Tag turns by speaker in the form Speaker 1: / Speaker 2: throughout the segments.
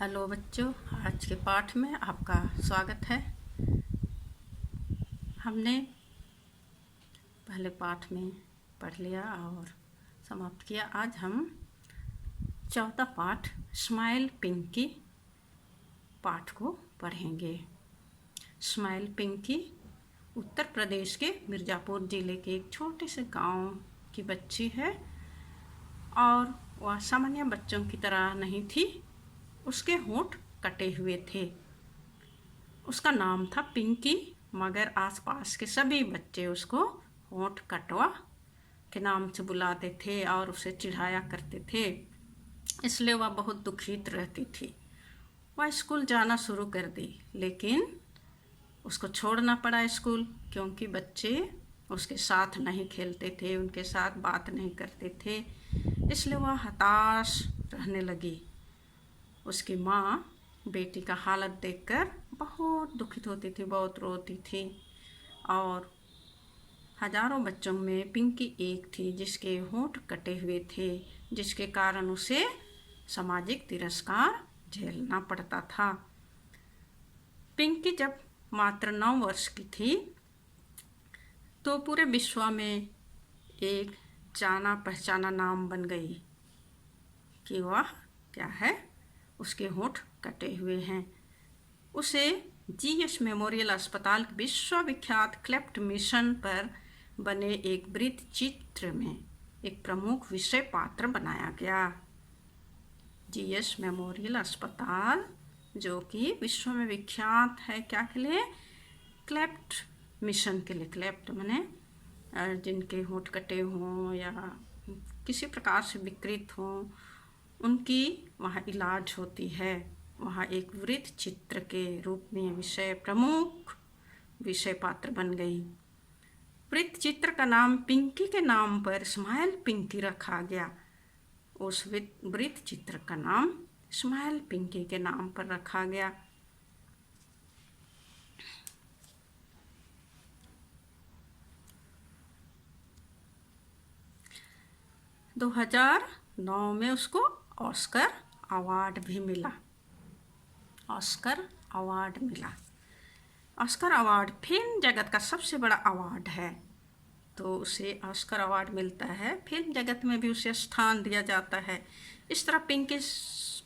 Speaker 1: Hello बच्चों, आज के पाठ में आपका स्वागत है। हमने पहले पाठ में पढ़ लिया और समाप्त किया। आज हम चौथा पाठ स्माइल पिंकी पाठ को पढ़ेंगे। स्माइल पिंकी उत्तर प्रदेश के मिर्ज़ापुर ज़िले के एक छोटे से गांव की बच्ची है और वह सामान्य बच्चों की तरह नहीं थी। उसके होंठ कटे हुए थे। उसका नाम था पिंकी, मगर आसपास के सभी बच्चे उसको होंठ कटवा के नाम से बुलाते थे और उसे चिढ़ाया करते थे। इसलिए वह बहुत दुखित रहती थी। वह स्कूल जाना शुरू कर दी, लेकिन उसको छोड़ना पड़ा स्कूल, क्योंकि बच्चे उसके साथ नहीं खेलते थे, उनके साथ बात नहीं करते थे। इसलिए वह हताश रहने लगी। उसकी माँ बेटी का हालत देखकर बहुत दुखित होती थी, बहुत रोती थी। और हजारों बच्चों में पिंकी एक थी जिसके होंठ कटे हुए थे, जिसके कारण उसे सामाजिक तिरस्कार झेलना पड़ता था। पिंकी जब मात्र 9 वर्ष की थी तो पूरे विश्व में एक जाना पहचाना नाम बन गई कि वह क्या है, उसके होंठ कटे हुए हैं। उसे जीएस मेमोरियल अस्पताल विश्वविख्यात क्लेफ्ट मिशन पर बने एक वृत्त चित्र में एक प्रमुख विषय पात्र बनाया गया। जीएस मेमोरियल अस्पताल जो कि विश्व में विख्यात है, क्या के लिए? क्लेफ्ट मिशन के लिए। क्लेफ्ट माने जिनके होंठ कटे हों या किसी प्रकार से विकृत हों, उनकी वहाँ इलाज होती है। वहाँ एक वृत्त चित्र के रूप में प्रमुख विषय पात्र बन गई। वृत्त चित्र का नाम पिंकी के नाम पर स्माइल पिंकी रखा गया। उस वृत्त चित्र का नाम स्माइल पिंकी के नाम पर रखा गया। दो 2009 में उसको ऑस्कर अवार्ड भी मिला। ऑस्कर अवार्ड मिला। ऑस्कर अवार्ड फिल्म जगत का सबसे बड़ा अवार्ड है, तो उसे ऑस्कर अवार्ड मिलता है। फिल्म जगत में भी उसे स्थान दिया जाता है। इस तरह पिंकी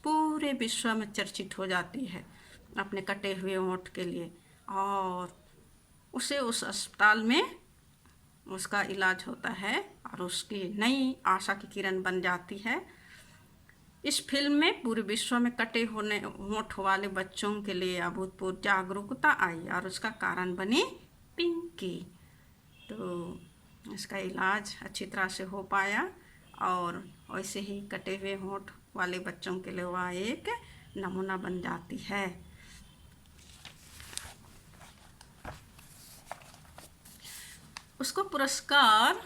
Speaker 1: पूरे विश्व में चर्चित हो जाती है अपने कटे हुए होंठ के लिए, और उसे उस अस्पताल में उसका इलाज होता है और उसकी नई आशा की किरण बन जाती है। इस फिल्म में पूरे विश्व में कटे होने होंठ वाले बच्चों के लिए अभूतपूर्व जागरूकता आई और उसका कारण बनी पिंकी। तो इसका इलाज अच्छी तरह से हो पाया और वैसे ही कटे हुए होंठ वाले बच्चों के लिए वह एक नमूना बन जाती है। उसको पुरस्कार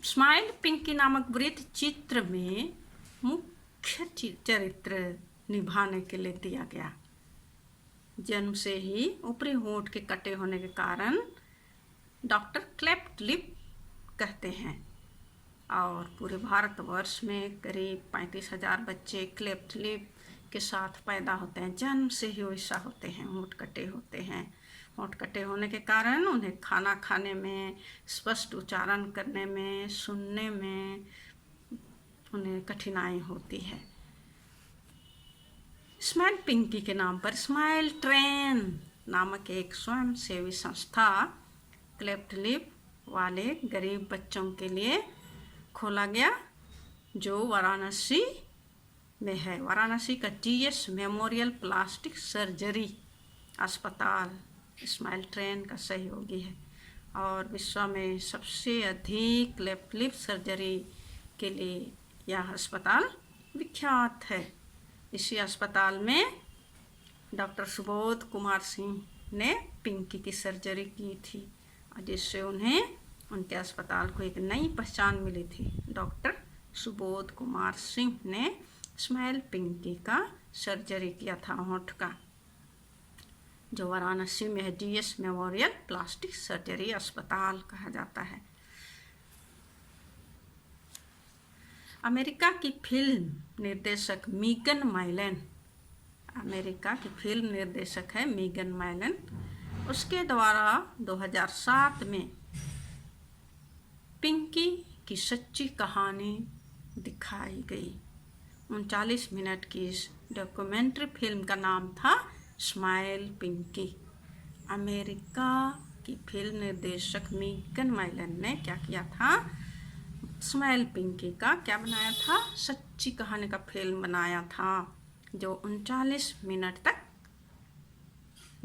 Speaker 1: स्माइल पिंकी नामक वृत्त चित्र में मुख्य चरित्र निभाने के लिए दिया गया। जन्म से ही ऊपरी होंठ के कटे होने के कारण डॉक्टर क्लेफ्ट लिप कहते हैं, और पूरे भारतवर्ष में करीब 35,000 बच्चे क्लेफ्ट लिप के साथ पैदा होते हैं। जन्म से ही वैसा होते हैं, होंठ कटे होते हैं। होंठ कटे होने के कारण उन्हें खाना खाने में, स्पष्ट उच्चारण करने में, सुनने में उन्हें कठिनाई होती है। स्माइल पिंकी के नाम पर स्माइल ट्रेन नामक एक स्वयंसेवी संस्था क्लेफ्ट लिप वाले गरीब बच्चों के लिए खोला गया, जो वाराणसी में है। वाराणसी का जीएस मेमोरियल प्लास्टिक सर्जरी अस्पताल स्माइल ट्रेन का सहयोगी है और विश्व में सबसे अधिक क्लेफ्ट लिप सर्जरी के लिए यह अस्पताल विख्यात है। इसी अस्पताल में डॉक्टर सुबोध कुमार सिंह ने पिंकी की सर्जरी की थी, जिससे उन्हें उनके अस्पताल को एक नई पहचान मिली थी। डॉक्टर सुबोध कुमार सिंह ने स्माइल पिंकी का सर्जरी किया था होंठ का, जो वाराणसी में है। जीएस मेमोरियल प्लास्टिक सर्जरी अस्पताल कहा जाता है। अमेरिका की फिल्म निर्देशक मीगन माइलन, अमेरिका की फिल्म निर्देशक है मीगन माइलन, उसके द्वारा 2007 में पिंकी की सच्ची कहानी दिखाई गई। 39 मिनट की इस डॉक्यूमेंट्री फिल्म का नाम था स्माइल पिंकी। अमेरिका की फिल्म निर्देशक मीगन माइलन ने क्या किया था, स्माइल पिंकी का क्या बनाया था, सच्ची कहानी का फिल्म बनाया था, जो 39 मिनट तक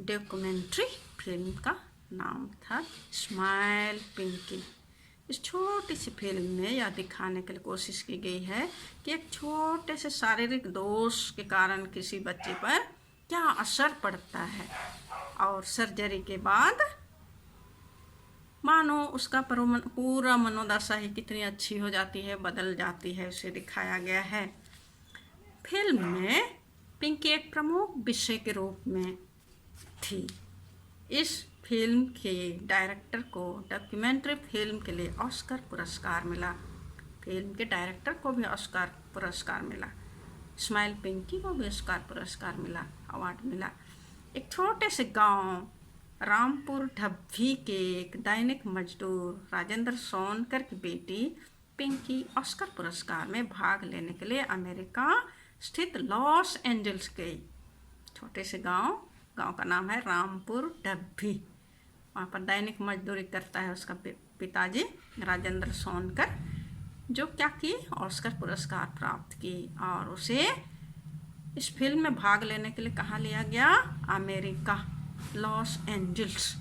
Speaker 1: डॉक्यूमेंट्री फिल्म का नाम था स्माइल पिंकी। इस छोटी सी फिल्म में यह दिखाने के लिए कोशिश की गई है कि एक छोटे से शारीरिक दोष के कारण किसी बच्चे पर क्या असर पड़ता है और सर्जरी के बाद मानो उसका पूरा मनोदशा ही कितनी अच्छी हो जाती है, बदल जाती है, उसे दिखाया गया है। फिल्म में पिंकी एक प्रमुख विषय के रूप में थी। इस फिल्म के डायरेक्टर को डॉक्यूमेंट्री फिल्म के लिए ऑस्कर पुरस्कार मिला। फिल्म के डायरेक्टर को भी ऑस्कर पुरस्कार मिला, स्माइल पिंकी को भी ऑस्कर पुरस्कार मिला, अवार्ड मिला। एक छोटे से गांव रामपुर ढब्बी के एक दैनिक मजदूर राजेंद्र सोनकर की बेटी पिंकी ऑस्कर पुरस्कार में भाग लेने के लिए अमेरिका स्थित लॉस एंजल्स गई। छोटे से गांव का नाम है रामपुर ढब्बी। वहाँ पर दैनिक मजदूरी करता है उसका पिताजी राजेंद्र सोनकर, जो क्या की ऑस्कर पुरस्कार प्राप्त की, और उसे इस फिल्म में भाग लेने के लिए कहाँ लिया गया, अमेरिका लॉस एंजल्स।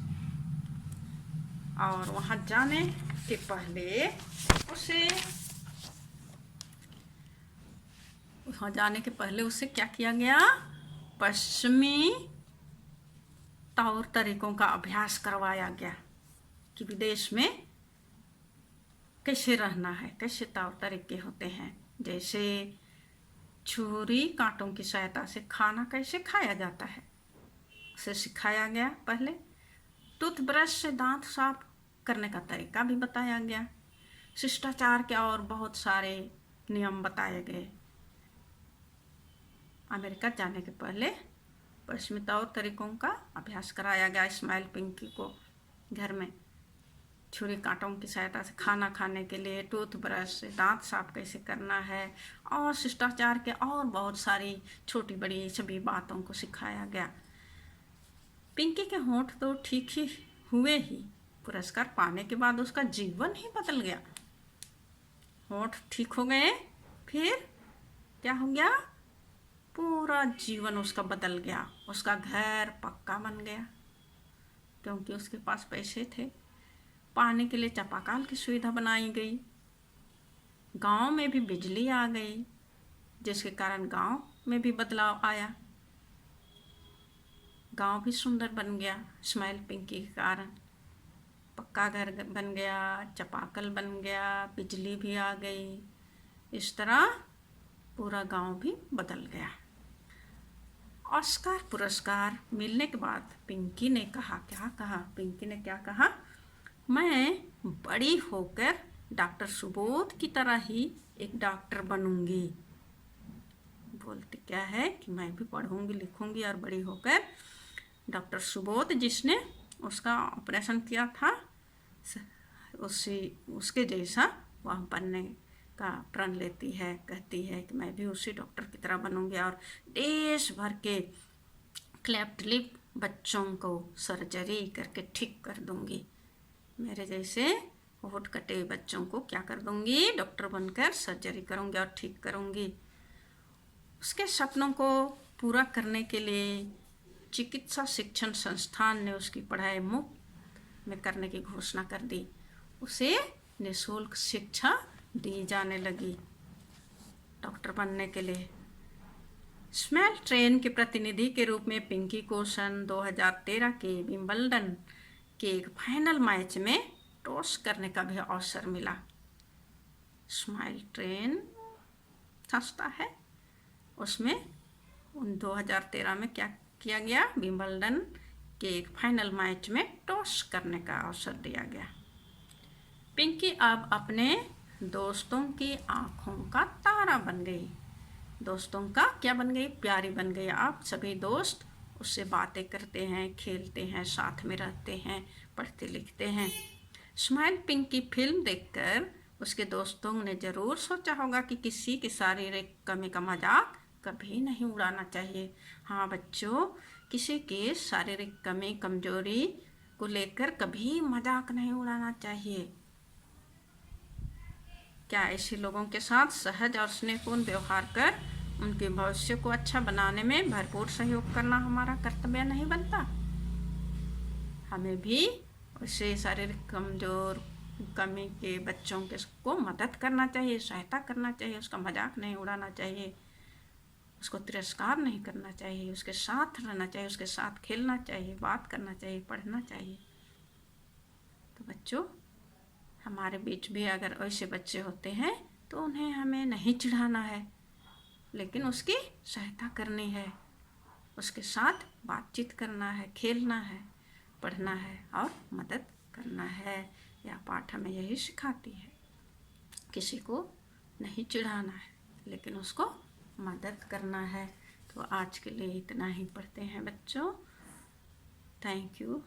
Speaker 1: और वहाँ जाने के पहले उसे क्या किया गया, पश्चिमी तौर तरीकों का अभ्यास करवाया गया कि विदेश में कैसे रहना है, कैसे तौर तरीके होते हैं, जैसे छुरी कांटों की सहायता से खाना कैसे खाया जाता है, उसे सिखाया गया। पहले टूथब्रश से दांत साफ करने का तरीका भी बताया गया। शिष्टाचार के और बहुत सारे नियम बताए गए। अमेरिका जाने के पहले पश्चिमी तौर तरीकों का अभ्यास कराया गया स्माइल पिंकी को। घर में छुरी कांटों की सहायता से खाना खाने के लिए, टूथब्रश से दांत साफ कैसे करना है, और शिष्टाचार के और बहुत सारी छोटी बड़ी सभी बातों को सिखाया गया। पिंकी के होंठ तो ठीक ही हुए ही, पुरस्कार पाने के बाद उसका जीवन ही बदल गया। होंठ ठीक हो गए, फिर क्या हो गया, पूरा जीवन उसका बदल गया। उसका घर पक्का बन गया क्योंकि उसके पास पैसे थे। पानी के लिए चापाकल की सुविधा बनाई गई। गांव में भी बिजली आ गई, जिसके कारण गांव में भी बदलाव आया। गांव भी सुंदर बन गया स्माइल पिंकी के कारण। पक्का घर बन गया, चापाकल बन गया, बिजली भी आ गई। इस तरह पूरा गांव भी बदल गया। ऑस्कर पुरस्कार मिलने के बाद पिंकी ने कहा, क्या कहा, पिंकी ने क्या कहा, मैं बड़ी होकर डॉक्टर सुबोध की तरह ही एक डॉक्टर बनूंगी। बोलते क्या है कि मैं भी पढ़ूंगी लिखूंगी और बड़ी होकर डॉक्टर सुबोध जिसने उसका ऑपरेशन किया था उसके जैसा वह बनने का प्रण लेती है। कहती है कि मैं भी उसी डॉक्टर की तरह बनूंगी और देश भर के क्लेफ्ट लिप बच्चों को सर्जरी करके ठीक कर दूंगी। मेरे जैसे होठ कटे हुए बच्चों को क्या कर दूंगी, डॉक्टर बनकर सर्जरी करूंगी और ठीक करूंगी। उसके सपनों को पूरा करने के लिए चिकित्सा शिक्षण संस्थान ने उसकी पढ़ाई मुफ्त में करने की घोषणा कर दी। उसे निःशुल्क शिक्षा दी जाने लगी डॉक्टर बनने के लिए। स्माइल ट्रेन के प्रतिनिधि के रूप में पिंकी को सन 2013 के विंबलडन के एक फाइनल मैच में टॉस करने का भी अवसर मिला। स्माइल ट्रेन संस्था है, उसमें 2013 में क्या किया गया, विंबलडन के एक फाइनल मैच में टॉस करने का अवसर दिया गया। पिंकी अब अपने दोस्तों की आँखों का तारा बन गई। दोस्तों का क्या बन गई? प्यारी बन गई। आप सभी दोस्त उससे बातें करते हैं, खेलते हैं, साथ में रहते हैं, पढ़ते लिखते हैं। स्माइल पिंक की फिल्म देखकर उसके दोस्तों ने ज़रूर सोचा होगा कि किसी की शारीरिक कमी का मजाक कभी नहीं उड़ाना चाहिए। हाँ बच्चों, किसी की शारीरिक कमी कमजोरी को लेकर कभी मजाक नहीं उड़ाना चाहिए। क्या ऐसे लोगों के साथ सहज और स्नेहपूर्ण व्यवहार कर उनके भविष्य को अच्छा बनाने में भरपूर सहयोग करना हमारा कर्तव्य नहीं बनता? हमें भी उससे शारीरिक कमजोर कमी के बच्चों के को मदद करना चाहिए, सहायता करना चाहिए, उसका मजाक नहीं उड़ाना चाहिए, उसको तिरस्कार नहीं करना चाहिए, उसके साथ रहना चाहिए, उसके साथ खेलना चाहिए, बात करना चाहिए, पढ़ना चाहिए। तो बच्चों, हमारे बीच भी अगर ऐसे बच्चे होते हैं तो उन्हें हमें नहीं चिढ़ाना है, लेकिन उसकी सहायता करनी है, उसके साथ बातचीत करना है, खेलना है, पढ़ना है और मदद करना है। यह पाठ हमें यही सिखाती है, किसी को नहीं चिढ़ाना है, लेकिन उसको मदद करना है। तो आज के लिए इतना ही पढ़ते हैं बच्चों। Thank you.